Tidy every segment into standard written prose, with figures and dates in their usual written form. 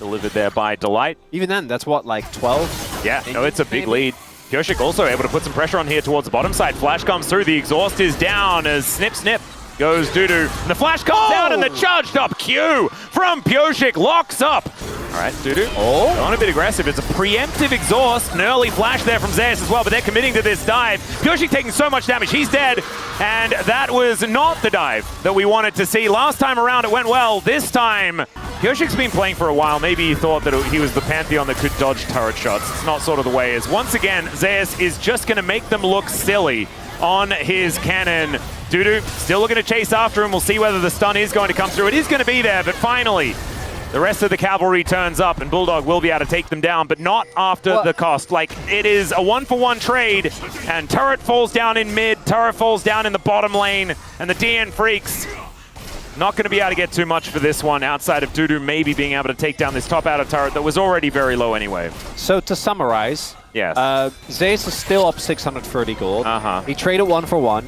delivered there by Delight. Even then, that's what, like 12? Yeah, no, it's a big lead. Pyosik also able to put some pressure on here towards the bottom side. Flash comes through, the exhaust is down as snip goes Dudu. And the flash comes out and the charged up Q from Pyosik locks up. All right, Dudu going a bit aggressive. It's a preemptive exhaust. An early flash there from Zeus as well, but they're committing to this dive. Pyosik taking so much damage. He's dead. And that was not the dive that we wanted to see. Last time around, it went well. This time, Pyosik's been playing for a while. Maybe he thought that he was the Pantheon that could dodge turret shots. It's not sort of the way it is. Once again, Zeus is just going to make them look silly on his cannon. Dudu still looking to chase after him. We'll see whether the stun is going to come through. It is going to be there, but finally, the rest of the cavalry turns up, and Bulldog will be able to take them down, but not after the cost. Like, it is a 1-for-1 trade, and turret falls down in mid, turret falls down in the bottom lane, and the DN Freecs not going to be able to get too much for this one, outside of Dudu maybe being able to take down this top outer turret that was already very low anyway. So to summarize, yes. Zeus is still up 630 gold. He traded 1-for-1.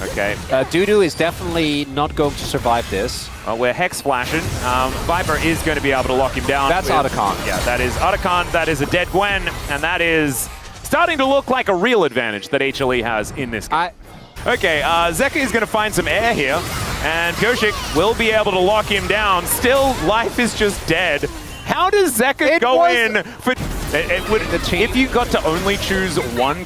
Okay. Dudu is definitely not going to survive this. Well, we're Hex flashing. Viper is going to be able to lock him down. That's Otacon. Yeah, that is Otacon. That is a dead Gwen, and that is starting to look like a real advantage that HLE has in this game. Okay, Zeka is going to find some air here, and Pyosik will be able to lock him down. Still, life is just dead. How does Zeka go in for... if you got to only choose one...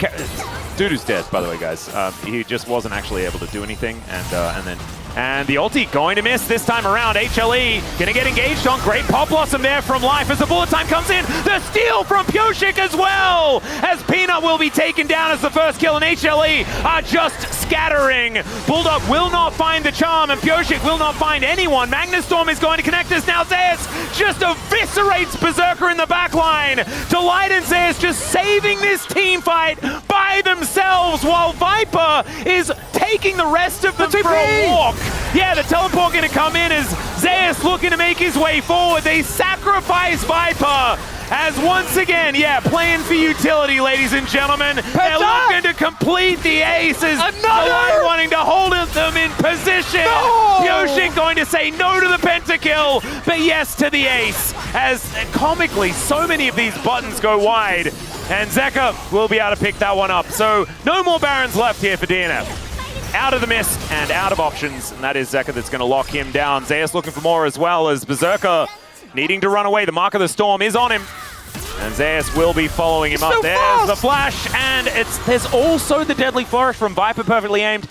Dudu's dead, by the way, guys. He just wasn't actually able to do anything, and the ulti going to miss this time around. HLE gonna get engaged on. Great Pop Blossom there from Life as the bullet time comes in. The steal from Pyosik as well, as Peanut will be taken down as the first kill, and HLE are just scattering. Bulldog will not find the charm, and Pyosik will not find anyone. Magnustorm is going to connect us now. Zeus just eviscerates Berserker in the back line. Delight and Zeus just saving this team fight by themselves, while Viper is taking the rest of them for a walk. Yeah, the teleport going to come in as Zeus looking to make his way forward. They sacrifice Viper as once again, playing for utility, ladies and gentlemen. They're looking to complete the aces. Delight wanting to hold them in position. Pyosik going to say no to the pentakill, but yes to the ace. As comically, so many of these buttons go wide, and Zeka will be able to pick that one up. So no more Barons left here for DNF. Out of the mist and out of options, and that is Zeka that's going to lock him down. Zeus looking for more as well, as Berserker needing to run away. The Mark of the Storm is on him, and Zeus will be following him up. There's the flash, and there's also the Deadly Flourish from Viper, perfectly aimed.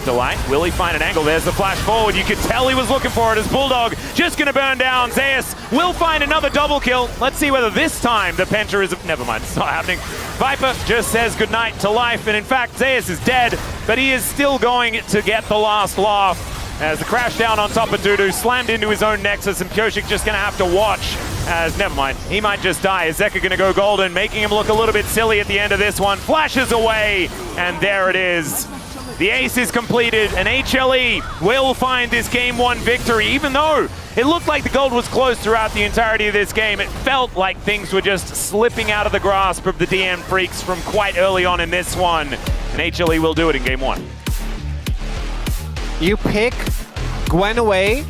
Delight, will he find an angle? There's the flash forward. You could tell he was looking for it as Bulldog just going to burn down. Zeus will find another double kill. Let's see whether this time the Penta is... Never mind, it's not happening. Viper just says goodnight to life, and in fact, Zeus is dead, but he is still going to get the last laugh as the crash down on top of Dudu slammed into his own Nexus, and Pyosik just going to have to watch as, never mind, he might just die. Is Zeka going to go golden, making him look a little bit silly at the end of this one. Flashes away, and there it is. The ace is completed, and HLE will find this Game 1 victory. Even though it looked like the gold was close throughout the entirety of this game, it felt like things were just slipping out of the grasp of the DN Freecs from quite early on in this one. And HLE will do it in Game 1. You pick Gwen away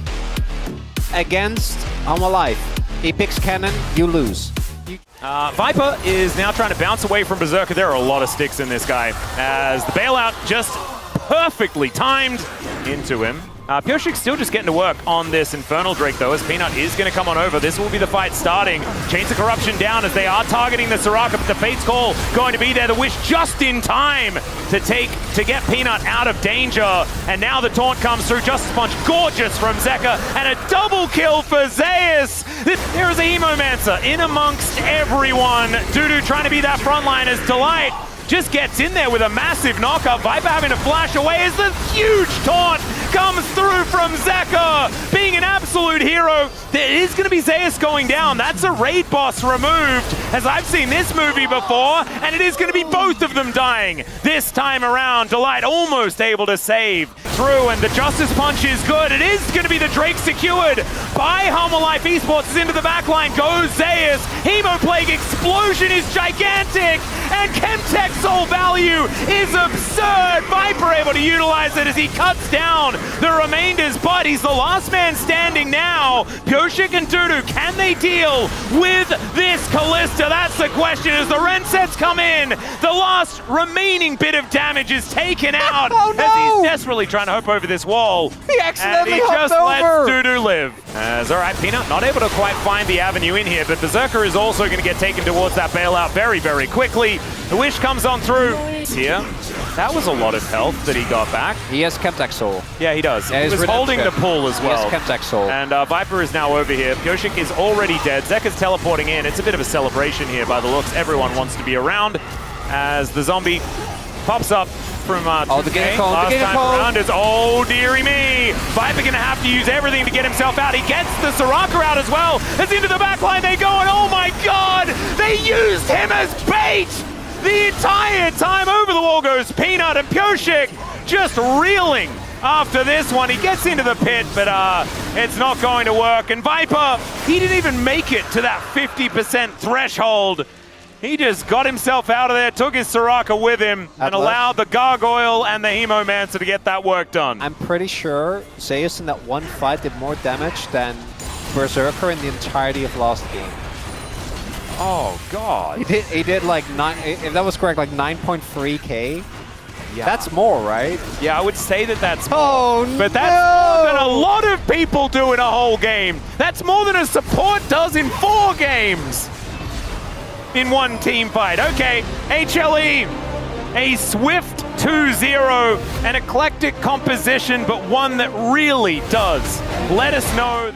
against Hanwha Life. He picks Cannon, you lose. Viper is now trying to bounce away from Berserker. There are a lot of sticks in this guy, as the bailout just perfectly timed into him. Pyosik's still just getting to work on this Infernal Drake, though, as Peanut is going to come on over. This will be the fight starting. Chains of Corruption down as they are targeting the Soraka, but the Fate's Call going to be there. The Wish just in time to get Peanut out of danger. And now the taunt comes through. Justice Punch, gorgeous from Zeka, and a double kill for Zeus. There is a Hemomancer in amongst everyone. Dudu trying to be that frontline as Delight just gets in there with a massive knockup. Viper having to flash away as the huge taunt comes through from Zeka. Being an absolute hero, there is going to be Zeus going down. That's a raid boss removed, as I've seen this movie before, and it is going to be both of them dying this time around. Delight almost able to save through, and the Justice Punch is good. It is going to be the Drake secured by Hanwha Life Esports. Into the backline goes Zeus. Hemoplague explosion is gigantic, and Chemtech soul value is absurd. Viper able to utilize it as he cuts down the remainders, but he's the last man standing now. Pyosik and Dudu, can they deal with this Kalista? That's the question as the Rensets come in. The last remaining bit of damage is taken out Oh, no! as he's desperately trying to hop over this wall. He accidentally and he hopped just lets over. Dudu live. As all right, Peanut not able to quite find the avenue in here, but Berserker is also going to get taken towards that bailout very, very quickly. The Wish comes on through. Here, that was a lot of health that he got back. He has Chemtech Soul. Yeah, he does. Yeah, he was holding the pull as well. He has Chemtech Soul. And Viper is now over here. Pyosik is already dead. Zeka's teleporting in. It's a bit of a celebration here by the looks. Everyone wants to be around as the zombie pops up from the game call. last The game time call. around is, oh dearie me. Viper gonna have to use everything to get himself out. He gets the Soraka out as well. As into the back line they go, and oh my god, they used him as bait the entire time. Over the wall goes Peanut, and Pyosik just reeling after this one. He gets into the pit, but it's not going to work. And Viper, he didn't even make it to that 50% threshold. He just got himself out of there, took his Soraka with him, and allowed the Gargoyle and the Hemomancer to get that work done. I'm pretty sure Zeus in that one fight did more damage than Berserker in the entirety of last game. Oh, God. He did like 9, if that was correct, like 9.3k. Yeah. That's more, right? Yeah, I would say that that's more. Oh, but that's more than a lot of people do in a whole game. That's more than a support does in 4 games. In one team fight. Okay, HLE, a swift 2-0, an eclectic composition, but one that really does let us know that